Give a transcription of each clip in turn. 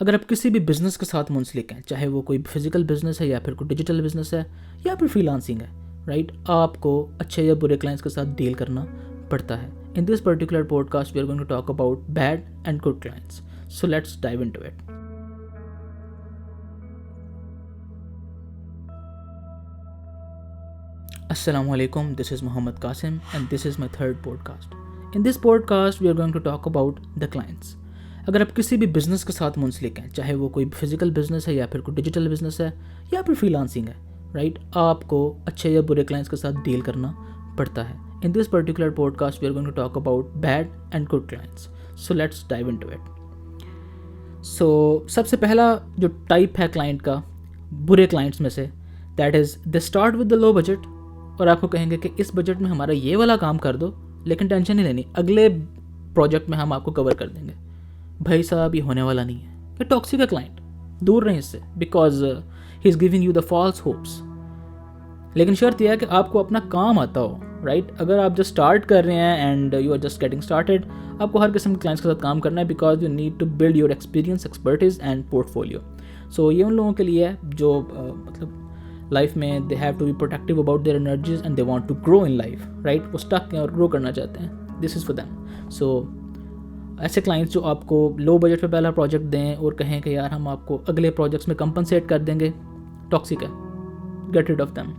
अगर आप किसी भी बिज़नेस के साथ मुंसलिक हैं, चाहे वो कोई फिजिकल बिज़नेस है या फिर कोई डिजिटल बिज़नेस है या फिर फ्रीलांसिंग है, राइट, आपको अच्छे या बुरे क्लाइंट्स के साथ डील करना पड़ता है. In this particular podcast we are going to talk about bad and good clients. So let's dive into it. Assalamu alaikum, this is Muhammad Qasim and this is my third podcast. In this podcast we are going to talk about the clients. अगर आप किसी भी business के साथ मुंसलिक हैं, चाहे वो कोई फिजिकल बिज़नेस है या फिर कोई डिजिटल बिज़नेस है या फिर फ्रीलांसिंग है, राइट, आपको अच्छे या बुरे क्लाइंट्स के साथ डील करना पड़ता है. In this particular podcast we are going to talk about bad and good clients. So let's dive into it. So सबसे पहला जो टाइप है क्लाइंट का, बुरे क्लाइंट्स में से, that is they start with the low budget और आपको कहेंगे कि इस बजट में हमारा ये वाला काम कर दो, लेकिन टेंशन नहीं लेनी, अगले प्रोजेक्ट में हम आपको कवर कर देंगे. भाई साहब, ये होने वाला नहीं है. ये टॉक्सिक है क्लाइंट, दूर रहें इससे, because he is giving you the false hopes. लेकिन शर्त यह है कि आपको अपना काम आता हो, राइट. अगर आप जस्ट स्टार्ट कर रहे हैं and you are just getting started, आपको हर किस्म के क्लाइंट्स के साथ काम करना है, because you need to build your experience, expertise and portfolio. So ये उन लोगों के लिए है जो मतलब लाइफ में they have to be protective about their energies and they want to grow in life, right. वो स्टक हैं और ग्रो करना चाहते हैं. This is for them. So ऐसे क्लाइंट्स जो आपको लो बजट पे पहला प्रोजेक्ट दें और कहें कि यार हम आपको अगले प्रोजेक्ट्स में कंपनसेट कर देंगे, टॉक्सिक है. Get rid of them.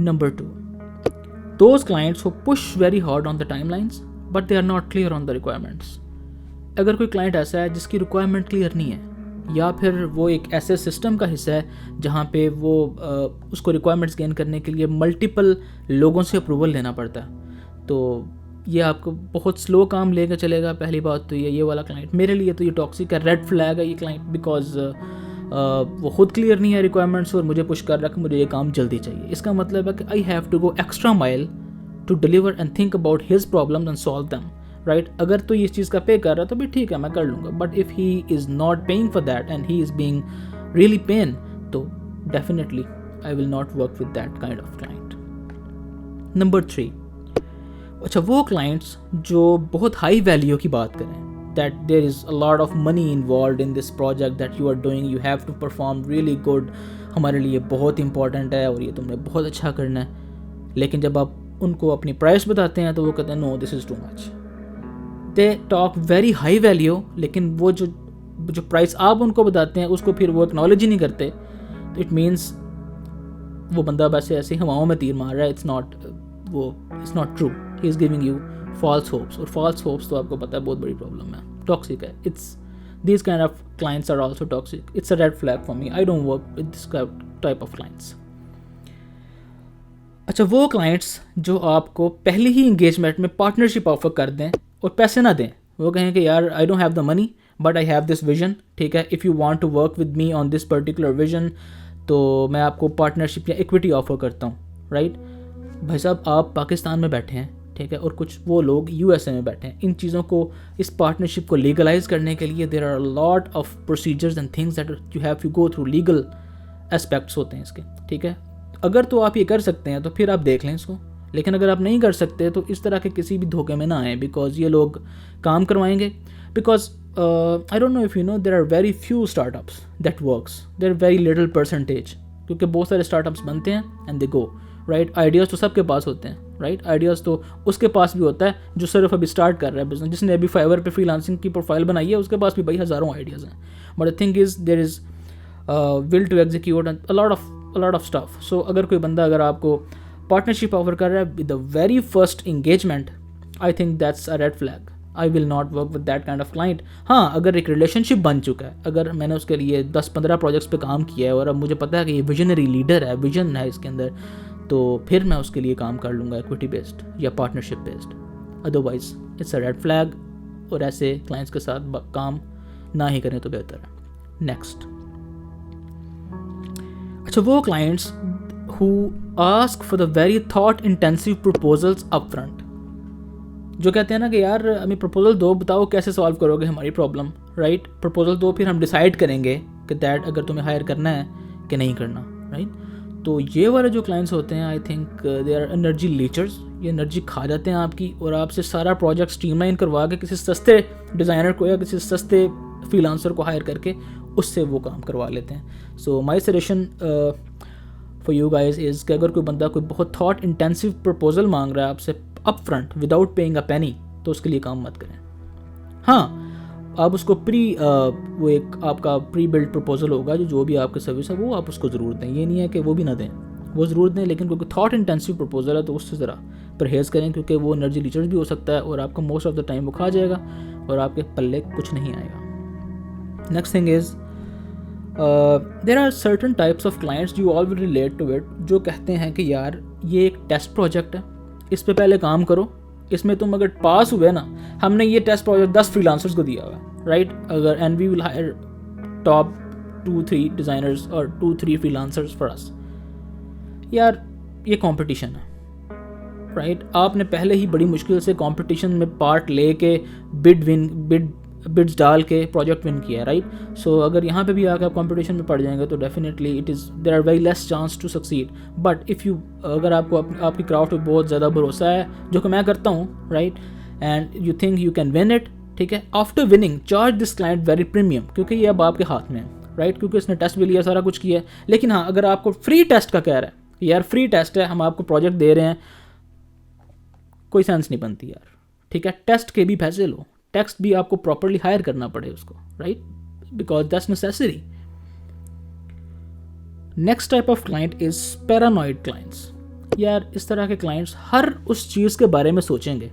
Number 2, those clients who push very hard on the timelines but they are not clear on the requirements. अगर कोई क्लाइंट ऐसा है जिसकी रिक्वायरमेंट क्लियर नहीं है, या फिर वो एक ऐसे सिस्टम का हिस्सा है जहाँ पे वो उसको रिक्वायरमेंट्स गेन करने के लिए मल्टीपल लोगों से अप्रूवल लेना पड़ता है, तो ये आपको बहुत स्लो काम लेकर चलेगा. पहली बात तो ये वाला क्लाइंट मेरे लिए तो ये टॉक्सिक है, रेड फ्लैग है ये क्लाइंट, बिकॉज वो खुद क्लियर नहीं है रिक्वायरमेंट्स और मुझे पुश कर रहा है कि मुझे ये काम जल्दी चाहिए. इसका मतलब है कि I have to go extra mile to deliver and think about his problems and solve them, right. अगर तो ये इस चीज़ का पे कर रहा है तो भी ठीक है, मैं कर लूँगा. But if he is not paying for that and he is being really pain, तो definitely I will not work with that kind of client. Number 3, अच्छा, वो क्लाइंट्स जो बहुत हाई वैल्यू की बात करें, that there is a lot of money involve in this project that you are doing, you have to perform really good, हमारे लिए बहुत इंपॉर्टेंट है और ये तुमने बहुत अच्छा करना है. लेकिन जब आप उनको अपनी प्राइस बताते हैं तो वो कहते हैं no, this is too much. They talk very high value, लेकिन वो जो प्राइस आप उनको बताते हैं उसको फिर वो एक्नॉलेज ही नहीं करते. तो इट मीन्स वो बंदा वैसे ऐसे हवाओं में तीर मार रहा है. It's not true. He is giving you false hopes, और फॉल्स होप्स तो आपको पता है बहुत बड़ी प्रॉब्लम है, टॉक्सिक है. It's these kind of clients are also toxic. It's a red flag for me. I don't work with this type of clients. अच्छा, वो क्लाइंट्स जो आपको पहले ही इंगेजमेंट में पार्टनरशिप ऑफर कर दें और पैसे ना दें, वो कहें कि यार I don't have the money but I have this vision, ठीक है, if you want to work with me on this particular vision तो मैं आपको पार्टनरशिप या इक्विटी ऑफर करता हूँ, राइट. भाई साहब, आप पाकिस्तान में बैठे हैं, ठीक है, और कुछ वो लोग यूएसए में बैठे हैं. इन चीज़ों को, इस पार्टनरशिप को लीगलाइज करने के लिए there are lot of procedures and things that you have to go through. Legal aspects होते हैं इसके, ठीक है. अगर तो आप ये कर सकते हैं तो फिर आप देख लें इसको, लेकिन अगर आप नहीं कर सकते तो इस तरह के किसी भी धोखे में ना आए, बिकॉज ये लोग काम करवाएंगे. Because I don't know if you know, there are very few startups that works, there very little percentage, क्योंकि बहुत सारे स्टार्टअप्स बनते हैं and they go, right. Ideas तो सबके पास होते हैं, राइट. आइडियाज़ तो उसके पास भी होता है जो सिर्फ अभी स्टार्ट कर रहा है बिजनेस, जिसने अभी फाइवर पे फ्रीलांसिंग की प्रोफाइल बनाई है, उसके पास भी भाई हज़ारों आइडियाज़ हैं. But the thing is there is will to execute a lot of stuff. So अगर कोई बंदा अगर आपको पार्टनरशिप ऑफर कर रहा है with the very first engagement, I think that's a red flag. I will not work with that kind of client. हाँ, अगर एक रिलेशनशिप बन चुका है, अगर मैंने उसके लिए 10-15 प्रोजेक्ट्स पे काम किया है और अब मुझे पता है कि ये विजनरी लीडर है, विजन है इसके अंदर, तो फिर मैं उसके लिए काम कर लूँगा इक्विटी बेस्ड या partnership based. Otherwise it's a red flag, और ऐसे क्लाइंट्स के साथ काम ना ही करें तो बेहतर है. नेक्स्ट, अच्छा, वो clients who ask for the very thought intensive proposals upfront, जो कहते हैं ना कि यार हमें प्रपोजल दो, बताओ कैसे सॉल्व करोगे हमारी प्रॉब्लम, राइट. प्रपोजल दो, फिर हम डिसाइड करेंगे कि दैट अगर तुम्हें हायर करना है कि नहीं करना, राइट. तो ये वाले जो क्लाइंट्स होते हैं, I think they are energy leechers. ये एनर्जी खा जाते हैं आपकी और आपसे सारा प्रोजेक्ट स्ट्रीमलाइन करवा के किसी सस्ते डिज़ाइनर को या किसी सस्ते फ्रीलांसर को हायर करके उससे वो काम करवा लेते हैं. So my suggestion for you guys is कि अगर कोई बंदा कोई बहुत थॉट इंटेंसिव प्रपोजल मांग रहा है आपसे up front without paying a penny, तो उसके लिए काम मत करें. हाँ, आप उसको वो एक आपका प्री बिल्ड प्रपोजल होगा जो भी आपकी सर्विस है वो आप उसको ज़रूर दें. ये नहीं है कि वो भी ना दें, वो ज़रूर दें, लेकिन क्योंकि थॉट इंटेंसिव प्रपोजल है तो उससे ज़रा परहेज़ करें, क्योंकि वो एनर्जी लीचर्स भी हो सकता है और आपका मोस्ट ऑफ द टाइम वो खा जाएगा और आपके पल्ले कुछ नहीं आएगा. Next thing is there are certain types of clients you all will relate to it, जो कहते हैं कि यार ये एक टेस्ट प्रोजेक्ट है, इस पे पहले काम करो, इसमें तुम अगर पास हुए ना, हमने ये टेस्ट प्रोजेक्ट 10 फ्रीलांसर्स को दिया हुआ है, राइट, अगर and we will hire top 2-3 designers और 2-3 फ्रीलांसर्स फॉर अस. यार ये कंपटीशन है, राइट, आपने पहले ही बड़ी मुश्किल से कंपटीशन में पार्ट लेके बिड्स डाल के प्रोजेक्ट विन किया है, राइट. सो अगर यहाँ पे भी आकर आप कंपटीशन में पड़ जाएंगे तो definitely it is there are very less chance to succeed. But if you अगर आपको आपकी क्राफ्ट पे बहुत ज़्यादा भरोसा है, जो कि मैं करता हूँ, right, and you think you can win it, ठीक है, after winning charge this client very premium, क्योंकि ये अब आपके हाथ में है, राइट, क्योंकि इसने टेस्ट भी लिया, सारा कुछ किया है. लेकिन हाँ, अगर आपको फ्री टेस्ट का कह रहा है, यार फ्री टेस्ट है, हम आपको प्रोजेक्ट दे रहे हैं, कोई सेंस नहीं बनती यार, ठीक है. टेस्ट के भी पैसे लो, टेक्स्ट भी आपको प्रॉपरली हायर करना पड़े उसको, right, because that's necessary. Next type of client is paranoid clients. यार इस तरह के क्लाइंट्स हर उस चीज़ के बारे में सोचेंगे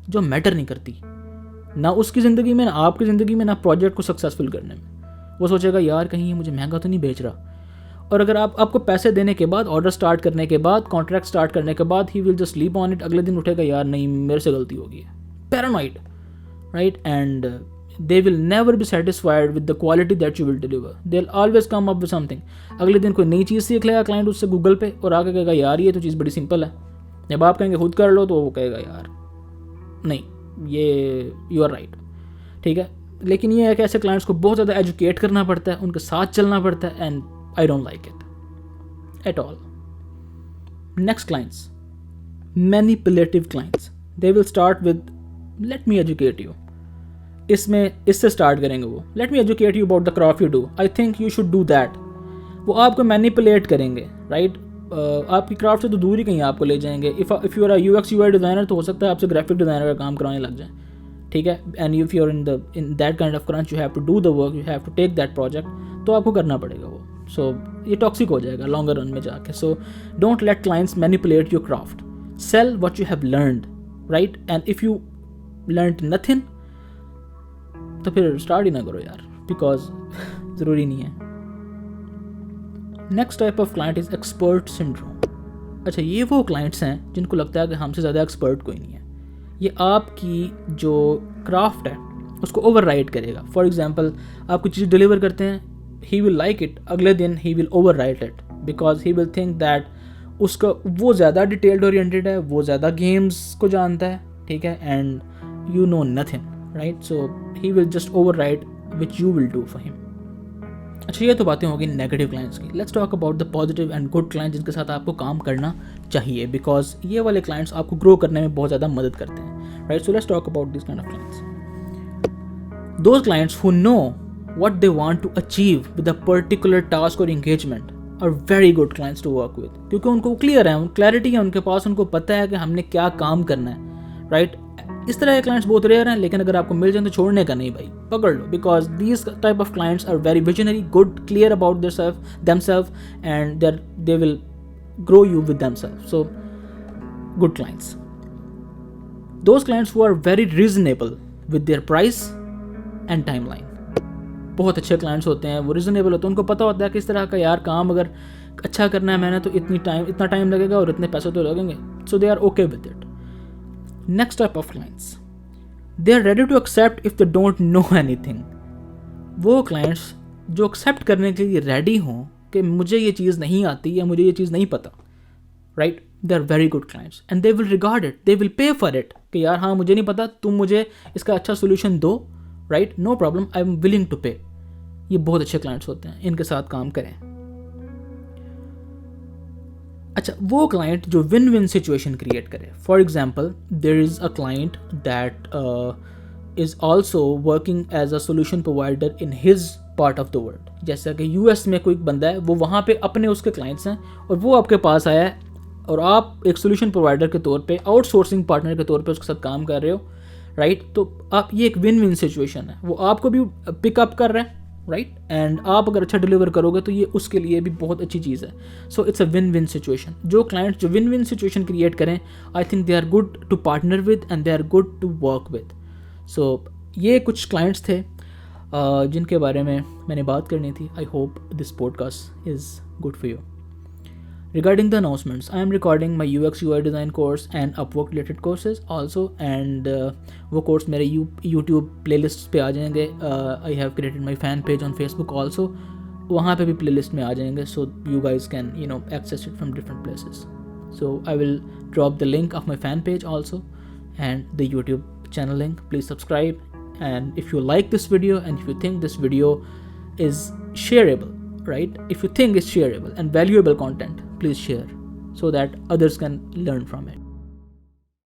जो मैटर नहीं करती, ना उसकी ज़िंदगी में, ना आपकी ज़िंदगी में, ना प्रोजेक्ट को सक्सेसफुल करने में. वो सोचेगा यार कहीं ये मुझे महंगा तो नहीं बेच रहा. और अगर आपको पैसे देने के बाद, ऑर्डर स्टार्ट करने के बाद, कॉन्ट्रैक्ट स्टार्ट करने के बाद, he will just sleep on it. अगले दिन उठेगा यार नहीं मेरे से गलती होगी. Paranoid, right, and they will never be satisfied with the quality that you will deliver. They'll always come up with something. अगले दिन कोई नई चीज़ सीख लेगा क्लाइंट उससे गूगल पे और आके कहेगा यार ये तो चीज़ बड़ी सिंपल है. जब आप कहेंगे खुद कर लो तो वो कहेगा यार नहीं ये यू आर राइट, ठीक है. लेकिन ये है कि ऐसे क्लाइंट्स को बहुत ज़्यादा एजुकेट करना पड़ता है, उनके साथ चलना पड़ता है, and I don't like it at all. Next clients, manipulative clients. They will start with let me educate you. इससे स्टार्ट करेंगे वो, let me educate you about the craft you do, I think you should do that. वो आपको manipulate करेंगे, right. आपकी craft से तो दूर ही कहीं आपको ले जाएंगे. If you are UX UI designer तो हो सकता है आपसे ग्राफिक डिज़ाइनर का काम कराने लग जाए, ठीक है. And if you are in that kind of crunch, you have to do the work, you have to take that project, तो आपको करना पड़ेगा वो. सो ये टॉक्सिक हो जाएगा लॉन्गर रन में जाके. So don't let clients manipulate your craft. Sell what you have learned, right, and if you learned nothing तो फिर स्टार्ट ही ना करो यार, बिकॉज ज़रूरी नहीं है. Next type of client is expert syndrome. अच्छा, ये वो क्लाइंट्स हैं जिनको लगता है कि हमसे ज़्यादा एक्सपर्ट कोई नहीं है. ये आपकी जो क्राफ्ट है उसको ओवरराइड करेगा. फॉर एग्जांपल आप कुछ चीज़ डिलीवर करते हैं, ही विल लाइक इट, अगले दिन he will override it, because he will think that उसका वो ज़्यादा डिटेल्ड ओरिएंटेड है, वो ज़्यादा गेम्स को जानता है, ठीक है, and you know nothing, right. So he will just override which you will do for him. अच्छा, ये तो बातें होगी नेगेटिव क्लाइंट्स की. Let's talk about the positive and good client जिनके साथ आपको काम करना चाहिए, बिकॉज ये वाले क्लाइंट्स आपको ग्रो करने में बहुत ज़्यादा मदद करते हैं, right. So let's talk about this kind of clients. Those clients who know what they want to achieve with a particular task or engagement are very good clients to work with, क्योंकि उनको clear है, clarity है उनके पास, उनको पता है कि हमने क्या काम करना है, राइट. इस तरह के क्लाइंट्स बहुत रेयर हैं, लेकिन अगर आपको मिल जाए तो छोड़ने का नहीं भाई, पकड़ लो, because these type of clients are very visionary, good, clear about themselves and they will grow you with themselves. So good clients. Those clients who are very reasonable with their price and timeline. बहुत अच्छे clients होते हैं, वो reasonable होते हैं, उनको पता होता है कि इस तरह का यार काम अगर अच्छा करना है मैंने तो इतना टाइम लगेगा और इतने पैसे तो लगेंगे. So they are okay with it. Next type of clients, they are ready to accept if they don't know anything. वो क्लाइंट्स जो एक्सेप्ट करने के लिए रेडी हों कि मुझे ये चीज़ नहीं आती या मुझे ये चीज़ नहीं पता, right. They are very good clients and they will regard it, they will pay for it, कि यार हाँ मुझे नहीं पता, तुम मुझे इसका अच्छा सोल्यूशन दो, right, no problem, I am willing to pay. ये बहुत अच्छे क्लाइंट्स होते हैं, इनके साथ काम करें. अच्छा, वो क्लाइंट जो विन विन सिचुएशन क्रिएट करे. For example, there is a client that is also working as a solution provider in his part of the world. जैसा कि यूएस में कोई बंदा है, वो वहाँ पे अपने उसके क्लाइंट्स हैं और वो आपके पास आया है और आप एक सोल्यूशन प्रोवाइडर के तौर पे, आउटसोर्सिंग पार्टनर के तौर पे उसके साथ काम कर रहे हो, राइट? तो आप, ये एक विन विन सिचुएशन है. वो आपको भी पिकअप कर रहा है, राइट? एंड आप अगर अच्छा डिलीवर करोगे तो ये उसके लिए भी बहुत अच्छी चीज़ है. So it's a win win situation. जो क्लाइंट्स जो विन विन सिचुएशन क्रिएट करें, I think they are good to partner with and they are good to work with. So ये कुछ क्लाइंट्स थे जिनके बारे में मैंने बात करनी थी. I hope this podcast is good for you. Regarding the announcements, I am recording my UX UI design course and Upwork related courses also, and वो course मेरे YouTube playlists पे आ जाएंगे. I have created my fan page on Facebook also, वहाँ पे भी playlist में आ जाएंगे, so you guys can access it from different places. So I will drop the link of my fan page also and the YouTube channel link. Please subscribe, and if you like this video and if you think this video is shareable, right? If you think it's shareable and valuable content, please share so that others can learn from it.